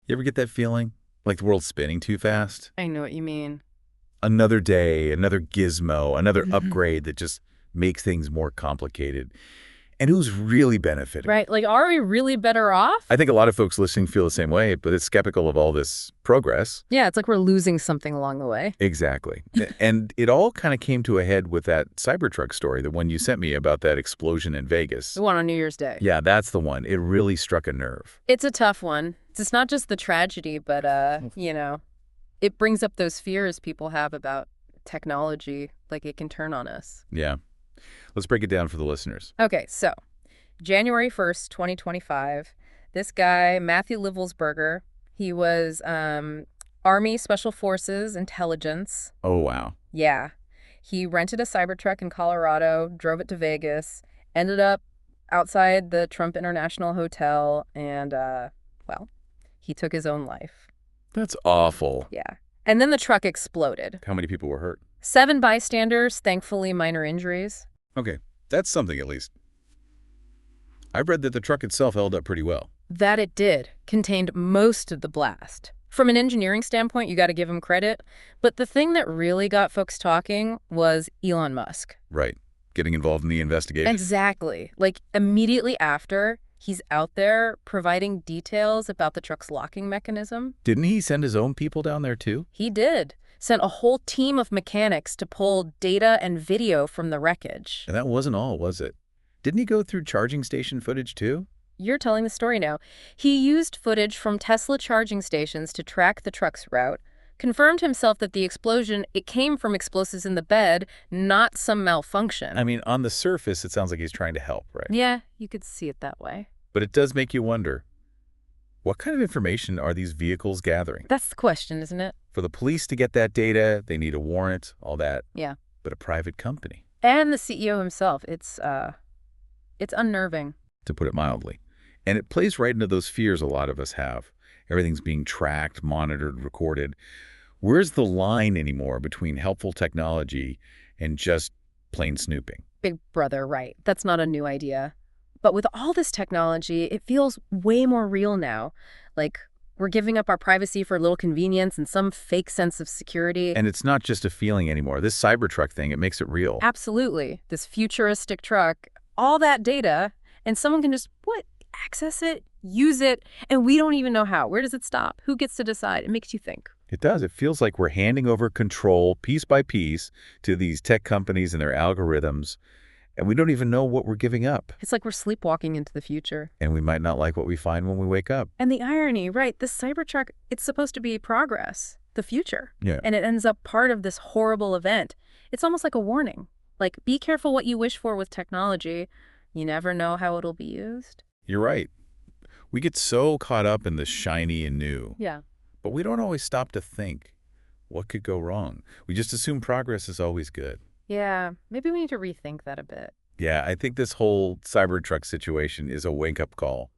You ever get that feeling? Like the world's spinning too fast? I know what you mean. Another day, another gizmo, another upgrade that just makes things more complicated. And who's really benefiting? Right? Like, are we really better I off? think a lot of folks listening feel the same way, but it's skeptical of all this progress. Yeah, it's like we're losing something along the way. Exactly. And it all kind of came to a head with that Cybertruck story, the one you sent me about that explosion in Vegas. The one on New Year's Day. Yeah, that's the one. It really struck a nerve. It's a tough one. It's not just the tragedy, but, it brings up those fears people have about technology, like it can turn on us. Yeah. Let's break it down for the listeners. Okay, so January 1st, 2025, this guy, Matthew Livelsberger, he was Army Special Forces Intelligence. Oh, wow. Yeah. He rented a Cybertruck in Colorado, drove it to Vegas, ended up outside the Trump International Hotel, and, he took his own life. That's awful. Yeah. And then the truck exploded. How many people were hurt? 7 bystanders, thankfully minor injuries. Okay, that's something at least. I've read that the truck itself held up pretty well. That it did, contained most of the blast. From an engineering standpoint, you got to give him credit. But the thing that really got folks talking was Elon Musk. Right. Getting involved in the investigation. Exactly. Like, immediately after, he's out there providing details about the truck's locking mechanism. Didn't he send his own people down there too? He did. Sent a whole team of mechanics to pull data and video from the wreckage. And that wasn't all, was it? Didn't he go through charging station footage too? You're telling the story now. He used footage from Tesla charging stations to track the truck's route, confirmed himself that the explosion, it came from explosives in the bed, not some malfunction. I mean, on the surface, it sounds like he's trying to help, right? Yeah, you could see it that way. But it does make you wonder, what kind of information are these vehicles gathering? That's the question, isn't it? For the police to get that data, they need a warrant, all that. Yeah. But a private company, And the CEO himself, it's unnerving. to put it mildly. And it plays right into those fears a lot of us have. Everything's being tracked, monitored, recorded. Where's the line anymore between helpful technology and just plain snooping? Big brother, right. That's not a new idea. But with all this technology, it feels way more real now. Like, we're giving up our privacy for a little convenience and some fake sense of security. And it's not just a feeling anymore. This Cybertruck thing, it makes it real. Absolutely. This futuristic truck, all that data, and someone can just, access it, use it, and we don't even know how. Where does it stop? Who gets to decide? It makes you think. It does. It feels like we're handing over control piece by piece to these tech companies and their algorithms, and we don't even know what we're giving up. It's like we're sleepwalking into the future. And we might not like what we find when we wake up. And the irony, right, this Cybertruck, it's supposed to be progress, the future. Yeah. And it ends up part of this horrible event. It's almost like a warning. Like, be careful what you wish for with technology. You never know how it'll be used. You're right. We get so caught up in the shiny and new. Yeah. But we don't always stop to think, what could go wrong? We just assume progress is always good. Yeah, maybe we need to rethink that a bit. Yeah, I think this whole Cybertruck situation is a wake-up call.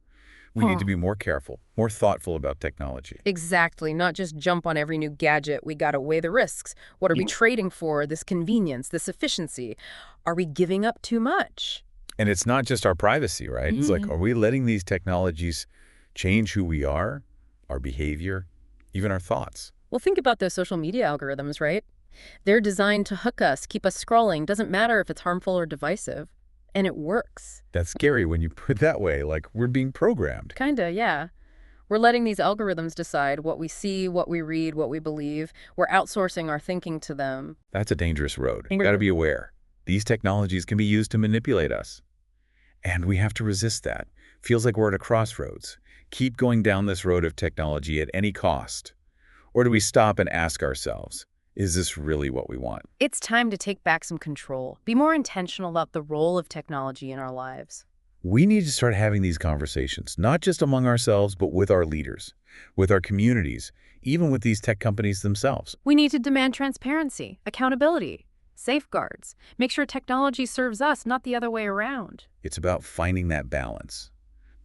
We need to be more careful, more thoughtful about technology. Exactly. Not just jump on every new gadget. We got to weigh the risks. What are we trading for? This convenience, this efficiency? Are we giving up too much? And it's not just our privacy, right? It's like, are we letting these technologies change who we are, our behavior, even our thoughts? Well, think about those social media algorithms, right? They're designed to hook us, keep us scrolling. Doesn't matter if it's harmful or divisive. And it works. That's scary when you put it that way, like we're being programmed. Kinda, yeah. We're letting these algorithms decide what we see, what we read, what we believe. We're outsourcing our thinking to them. That's a dangerous road. Got to be aware. These technologies can be used to manipulate us. And we have to resist that. Feels like we're at a crossroads. Keep going down this road of technology at any cost. Or do we stop and ask ourselves, is this really what we want? It's time to take back some control. Be more intentional about the role of technology in our lives. We need to start having these conversations, not just among ourselves, but with our leaders, with our communities, even with these tech companies themselves. We need to demand transparency, accountability, safeguards. Make sure technology serves us, not the other way around. It's about finding that balance,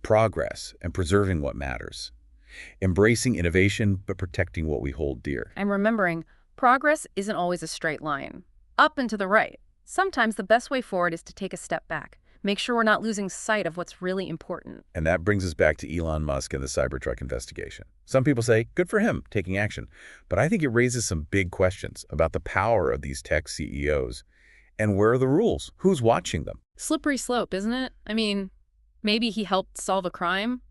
progress, and preserving what matters. Embracing innovation, but protecting what we hold dear. And remembering, progress isn't always a straight line. Up and to the right. Sometimes the best way forward is to take a step back. make sure we're not losing sight of what's really important. And that brings us back to Elon Musk and the Cybertruck investigation. Some people say, good for him, taking action. But I think it raises some big questions about the power of these tech CEOs. And where are the rules? Who's watching them? Slippery slope, isn't it? I mean, maybe he helped solve a crime.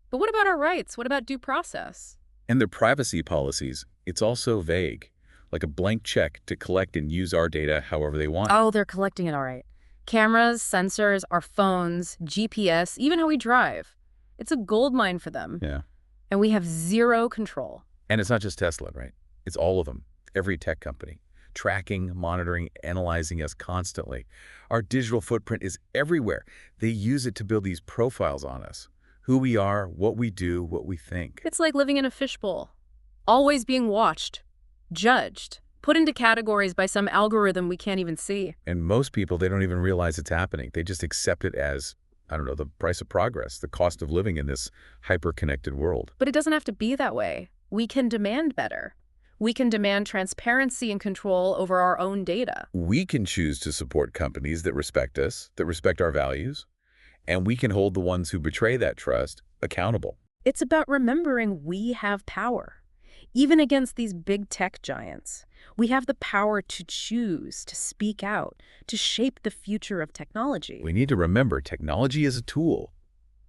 But what about our rights? What about due process? And their privacy policies, it's also vague, like a blank check to collect and use our data however they want. Oh, they're collecting it all right. Cameras, sensors, our phones, GPS, even how we drive. It's a goldmine for them. Yeah. And we have zero control. And it's not just Tesla, right? It's all of them, every tech company, tracking, monitoring, analyzing us constantly. Our digital footprint is everywhere. They use it to build these profiles on us. Who we are, what we do, what we think. It's like living in a fishbowl, always being watched, judged, put into categories by some algorithm we can't even see. And most people, they don't even realize it's happening. They just accept it as, I don't know, the price of progress, the cost of living in this hyper-connected world. But it doesn't have to be that way. We can demand better. We can demand transparency and control over our own data. We can choose to support companies that respect us, that respect our values, and we can hold the ones who betray that trust accountable. It's about remembering we have power. Even against these big tech giants, we have the power to choose, to speak out, to shape the future of technology. We need to remember technology is a tool.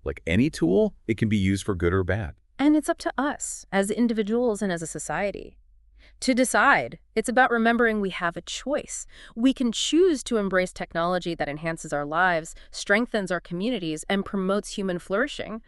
Like any tool, it can be used for good or bad. And it's up to us, as individuals and as a society, to decide. It's about remembering we have a choice. We can choose to embrace technology that enhances our lives, strengthens our communities, and promotes human flourishing.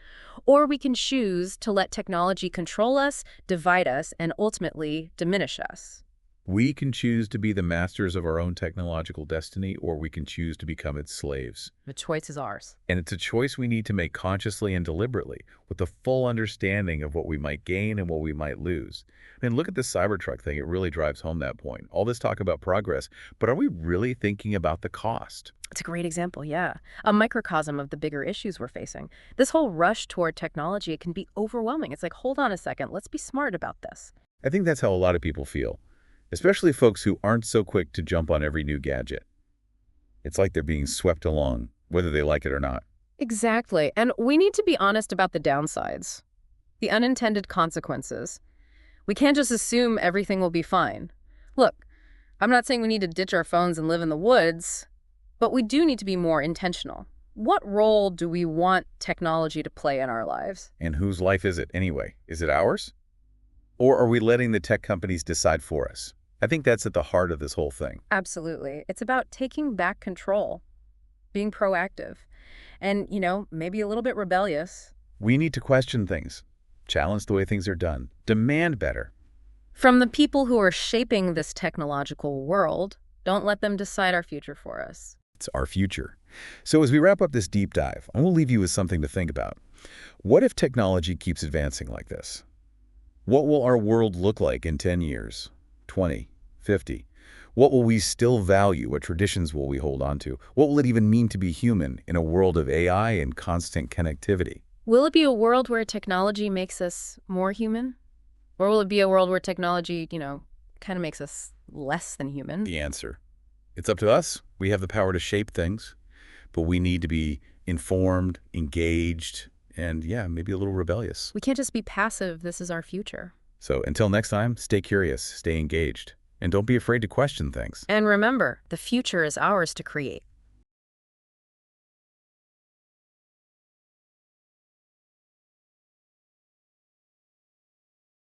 Or we can choose to let technology control us, divide us, and ultimately diminish us. We can choose to be the masters of our own technological destiny, or we can choose to become its slaves. The choice is ours. And it's a choice we need to make consciously and deliberately, with the full understanding of what we might gain and what we might lose. And look at this Cybertruck thing. It really drives home that point. All this talk about progress, but are we really thinking about the cost? It's a great example, yeah. A microcosm of the bigger issues we're facing. This whole rush toward technology, it can be overwhelming. It's like, hold on a second, let's be smart about this. I think that's how a lot of people feel, especially folks who aren't so quick to jump on every new gadget. It's like they're being swept along, whether they like it or not. Exactly. And we need to be honest about the downsides, the unintended consequences. We can't just assume everything will be fine. Look, I'm not saying we need to ditch our phones and live in the woods, but we do need to be more intentional. What role do we want technology to play in our lives? And whose life is it anyway? Is it ours? Or are we letting the tech companies decide for us? I think that's at the heart of this whole thing. Absolutely. It's about taking back control, being proactive, and, maybe a little bit rebellious. We need to question things, challenge the way things are done, demand better. From the people who are shaping this technological world, don't let them decide our future for us. It's our future. So as we wrap up this deep dive, I will leave you with something to think about. What if technology keeps advancing like this? What will our world look like in 10 years, 20, 50? What will we still value? What traditions will we hold on to? What will it even mean to be human in a world of AI and constant connectivity? Will it be a world where technology makes us more human? Or will it be a world where technology, kind of makes us less than human? The answer. It's up to us. We have the power to shape things, but we need to be informed, engaged, and maybe a little rebellious. We can't just be passive. This is our future. So until next time, stay curious, stay engaged, and don't be afraid to question things. And remember, the future is ours to create.